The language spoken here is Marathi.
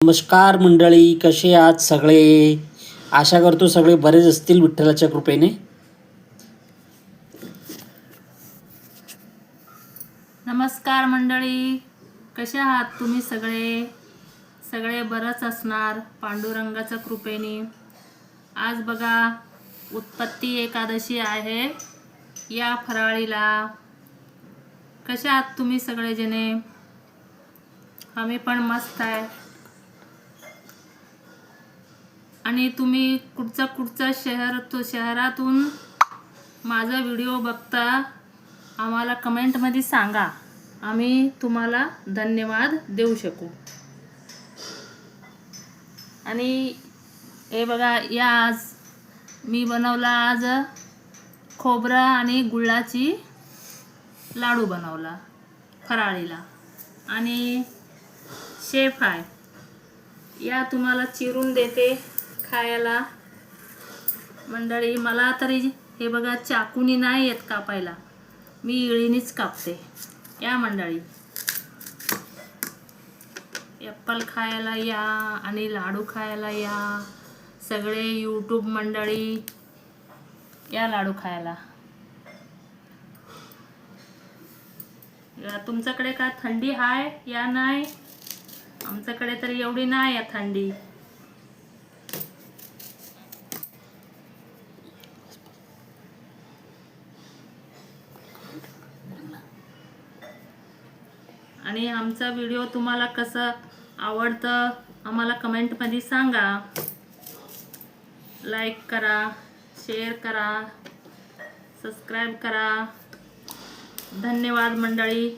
नमस्कार मंडळी, कसे आहात सगळे? आशा करतो सगळे बरेच असतील विठ्ठलाच्या कृपेने. नमस्कार मंडळी, कसे आहात तुम्ही सगळे? सगळे बरंच असणार पांडुरंगाच्या कृपेने. आज बघा उत्पत्ती एकादशी आहे. या फराळीला कसे आहात तुम्ही सगळे जणे? आम्ही पण मस्त आहे. आणि तुम्ही कुठचा शहरातून माझा व्हिडिओ बघता आम्हाला कमेंटमध्ये सांगा, आम्ही तुम्हाला धन्यवाद देऊ शकू. आणि हे बघा, आज मी बनवला खोबरा आणि गुळाची लाडू बनवला फराळीला. आणि शेफ आहे, या तुम्हाला चिरून देते खायला मंडळी. मला तरी हे बघा चाकूनी नाही येत कापायला, मी इळीनीच कापते. या मंडळी, ॲपल खायला या आणि लाडू खायला या सगळे यूट्यूब मंडळी. या लाडू खायला या. तुमच्याकडे काय थंडी आहे या नाही? आमच्याकडे तरी एवढी नाही आहे थंडी. आणि आमचा व्हिडिओ तुम्हाला कसं आवडतं आम्हाला कमेंटमध्ये सांगा. लाईक करा, शेअर करा, सबस्क्राईब करा. धन्यवाद मंडळी.